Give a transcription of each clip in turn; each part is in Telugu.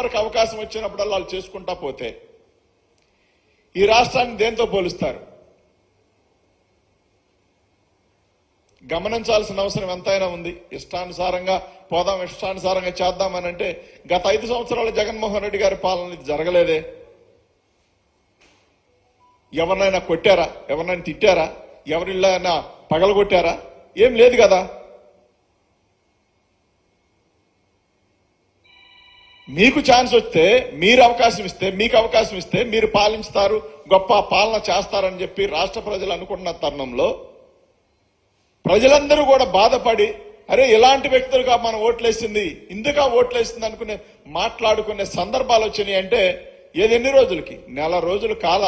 ఎవరికి అవకాశం వచ్చినప్పుడల్లా వాళ్ళు చేసుకుంటా పోతే ఈ రాష్ట్రాన్ని దేంతో పోలుస్తారు? గమనించాల్సిన అవసరం ఎంతైనా ఉంది. ఇష్టానుసారంగా పోదాం, ఇష్టానుసారంగా చేద్దామని అంటే గత 5 సంవత్సరాలు జగన్మోహన్ రెడ్డి గారి పాలన ఇది జరగలేదే. ఎవరినైనా కొట్టారా? ఎవరినైనా తిట్టారా? ఎవరిళ్ళైనా పగలగొట్టారా? ఏం లేదు కదా. మీకు ఛాన్స్ వస్తే, మీరు అవకాశం ఇస్తే, మీకు అవకాశం ఇస్తే మీరు పాలించుతారు, గొప్ప పాలన చేస్తారని చెప్పి రాష్ట్ర ప్రజలు అనుకుంటున్న తరుణంలో ప్రజలందరూ కూడా బాధపడి అరే ఇలాంటి వ్యక్తులుగా మనం ఓట్లేసింది, ఇందుగా ఓట్లేసింది అనుకునే మాట్లాడుకునే సందర్భాలు వచ్చినాయి. అంటే ఎన్ని రోజులకి? నెల రోజులు కాల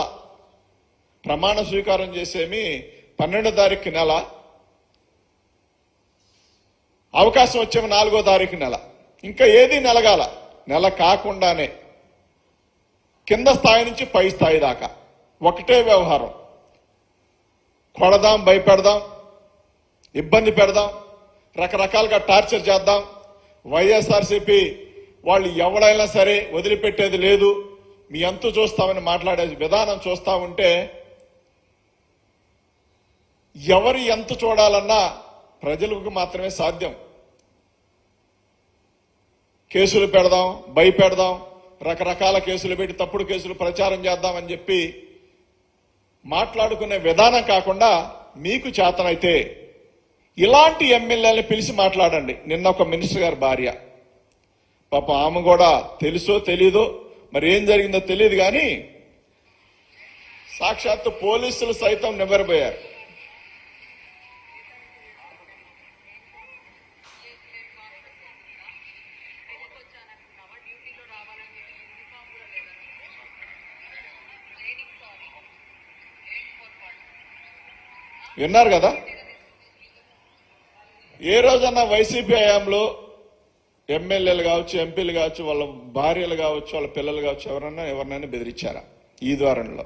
ప్రమాణ స్వీకారం చేసేమి 12వ తారీఖు నెల, అవకాశం వచ్చేమి 4వ తారీఖు నెల. ఇంకా ఏది నెలగాల. నెల కాకుండానే కింద స్థాయి నుంచి పై స్థాయి దాకా ఒకటే వ్యవహారం. కొడదాం, భయపెడదాం, ఇబ్బంది పెడదాం, రకరకాలుగా టార్చర్ చేద్దాం. వైఎస్ఆర్సీపీ వాళ్ళు ఎవడైనా సరే వదిలిపెట్టేది లేదు, మీ అంతు చూస్తామని మాట్లాడే విధానం చూస్తా ఉంటే ఎవరి ఎంత చూడాలన్నా ప్రజలకు మాత్రమే సాధ్యం. కేసులు పెడదాం, భయపెడదాం, రకరకాల కేసులు పెట్టి తప్పుడు కేసులు ప్రచారం చేద్దామని చెప్పి మాట్లాడుకునే విధానం కాకుండా మీకు చేతనైతే ఇలాంటి ఎమ్మెల్యేలను పిలిచి మాట్లాడండి. నిన్న ఒక మినిస్టర్ గారి భార్య పాప, ఆమె కూడా తెలుసో తెలీదో మరి ఏం జరిగిందో తెలియదు కానీ సాక్షాత్తు పోలీసులు సైతం నివ్వెరపోయారు. విన్నారు కదా. ఏ రోజన్నా వైసీపీ హయాంలో ఎమ్మెల్యేలు కావచ్చు, ఎంపీలు కావచ్చు, వాళ్ళ భార్యలు కావచ్చు, వాళ్ళ పిల్లలు కావచ్చు, ఎవరినైనా బెదిరించారా? ఈ ద్వారంలో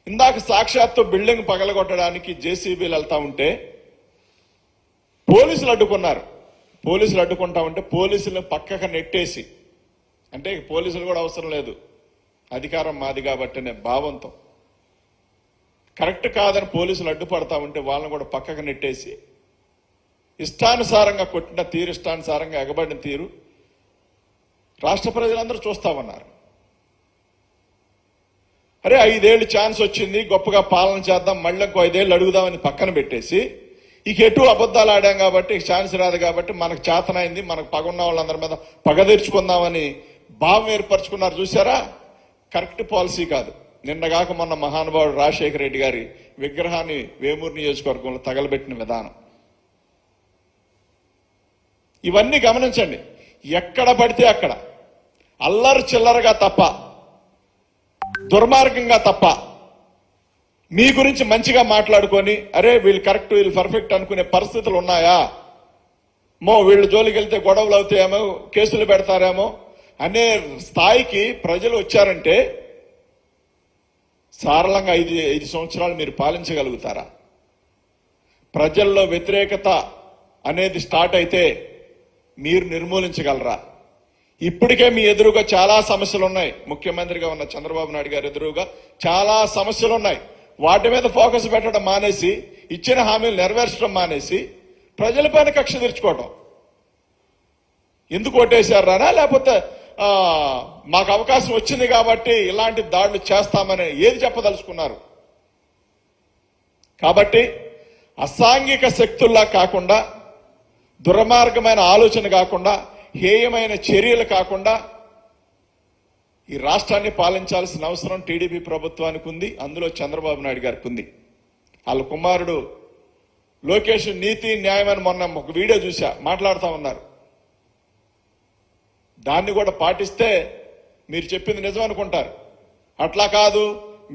ఇందాక సాక్షాత్తు బిల్డింగ్ పగలగొట్టడానికి జేసీబీలు వెళ్తా ఉంటే పోలీసులు అడ్డుకున్నారు. పోలీసులు అడ్డుకుంటా ఉంటే పోలీసులను పక్కకు నెట్టేసి, అంటే పోలీసులు కూడా అవసరం లేదు, అధికారం మాది కాబట్టి అనే భావంతో కరెక్ట్ కాదని పోలీసులు అడ్డుపడతా ఉంటే వాళ్ళని కూడా పక్కకు నెట్టేసి ఇష్టానుసారంగా కొట్టిన తీరు, ఇష్టానుసారంగా ఎగబడిన తీరు రాష్ట్ర ప్రజలందరూ చూస్తా ఉన్నారు. అరే 5 ఏళ్ళు ఛాన్స్ వచ్చింది, గొప్పగా పాలన చేద్దాం, మళ్ళీ ఇంకో 5 ఏళ్ళు అడుగుదామని పక్కన పెట్టేసి ఇక ఎటు అబద్ధాలు ఆడాం కాబట్టి ఛాన్స్ రాదు కాబట్టి మనకు చేతనైంది, మనకు పగున్న వాళ్ళందరి మీద పగ తీర్చుకుందామని భావం ఏర్పరచుకున్నారు. చూసారా? కరెక్ట్ పాలసీ కాదు. నిన్నగాక మొన్న మహానుభావుడు రాజశేఖర రెడ్డి గారి విగ్రహాన్ని వేమూరు నియోజకవర్గంలో తగలబెట్టిన విధానం, ఇవన్నీ గమనించండి. ఎక్కడ పడితే అక్కడ అల్లరి చిల్లరగా తప్ప, దుర్మార్గంగా తప్ప, మీ గురించి మంచిగా మాట్లాడుకొని అరే వీళ్ళు కరెక్ట్, వీళ్ళు పర్ఫెక్ట్ అనుకునే పరిస్థితులు ఉన్నాయా? వీళ్ళు జోలికి వెళ్తే గొడవలు అవుతాయేమో, కేసులు పెడతారేమో అనే స్థాయికి ప్రజలు వచ్చారంటే సరళంగా 5 సంవత్సరాలు మీరు పాలించగలుగుతారా? ప్రజల్లో వ్యతిరేకత అనేది స్టార్ట్ అయితే మీరు నిర్మూలించగలరా? ఇప్పటికే మీ ఎదురుగా చాలా సమస్యలు ఉన్నాయి. ముఖ్యమంత్రిగా ఉన్న చంద్రబాబు నాయుడు గారి ఎదురుగా చాలా సమస్యలు ఉన్నాయి. వాటి మీద ఫోకస్ పెట్టడం మానేసి, ఇచ్చిన హామీలు నెరవేర్చడం మానేసి ప్రజలపైన కక్ష తీర్చుకోవటం. ఎందుకు ఓటేశారా? లేకపోతే మాకు అవకాశం వచ్చింది కాబట్టి ఇలాంటి దాడులు చేస్తామని ఏది చెప్పదలుచుకున్నారు? కాబట్టి అసాంఘిక శక్తుల్లా కాకుండా, దుర్మార్గమైన ఆలోచన కాకుండా, హేయమైన చర్యలు కాకుండా ఈ రాష్ట్రాన్ని పాలించాల్సిన అవసరం టీడీపీ ప్రభుత్వానికి ఉంది. అందులో చంద్రబాబు నాయుడు గారికి ఉంది. వాళ్ళ కుమారుడు లోకేష్ నీతి న్యాయం అని మొన్న ఒక వీడియో చూసా, మాట్లాడుతూ ఉన్నారు. దాన్ని కూడా పాటిస్తే మీరు చెప్పింది నిజం అనుకుంటారు. అట్లా కాదు,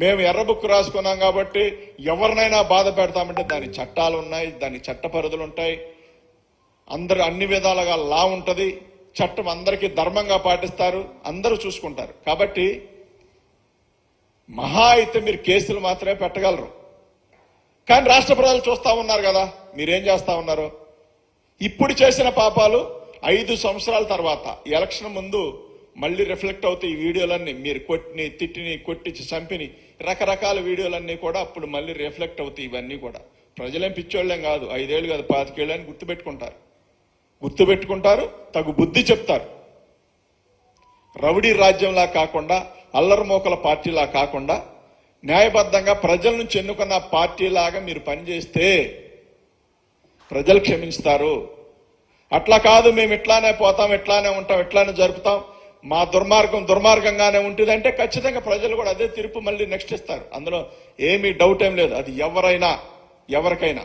మేము ఎర్ర బుక్ రాసుకున్నాం కాబట్టి ఎవరినైనా బాధ పెడతామంటే దాని చట్టాలు ఉన్నాయి, దాని చట్ట పరిధులు ఉంటాయి, అందరు అన్ని విధాలుగా లా ఉంటది, చట్టం అందరికీ ధర్మంగా పాటిస్తారు, అందరూ చూసుకుంటారు. కాబట్టి మహా అయితే మీరు కేసులు మాత్రమే పెట్టగలరు. కానీ రాష్ట్ర ప్రజలు చూస్తా ఉన్నారు కదా మీరేం చేస్తా ఉన్నారు. ఇప్పుడు చేసిన పాపాలు 5 సంవత్సరాల తర్వాత ఎలక్షన్ ముందు మళ్ళీ రిఫ్లెక్ట్ అవుతాయి ఈ వీడియోలన్నీ. మీరు కొట్టిని, తిట్టిని, కొట్టించి, చంపిని రకరకాల వీడియోలన్నీ కూడా అప్పుడు మళ్ళీ రిఫ్లెక్ట్ అవుతాయి. ఇవన్నీ కూడా ప్రజలేం పిచ్చోళ్ళేం కాదు, 5 ఏళ్ళు కాదు 25 ఏళ్ళు అని గుర్తుపెట్టుకుంటారు, తగు బుద్ధి చెప్తారు. రౌడీ రాజ్యంలా కాకుండా, అల్లరిమోకల పార్టీలా కాకుండా న్యాయబద్ధంగా ప్రజల నుంచి ఎన్నుకున్న పార్టీలాగా మీరు పనిచేస్తే ప్రజలు క్షమిస్తారు. అట్లా కాదు, మేము ఇట్లానే పోతాం, ఇట్లానే ఉంటాం, ఇట్లానే జరుపుతాం, మా దుర్మార్గంగానే ఉంటుందంటే ఖచ్చితంగా ప్రజలు కూడా అదే తీర్పు మళ్ళీ నెక్స్ట్ ఇస్తారు. అందులో ఏమీ డౌట్ ఏం లేదు. అది ఎవరికైనా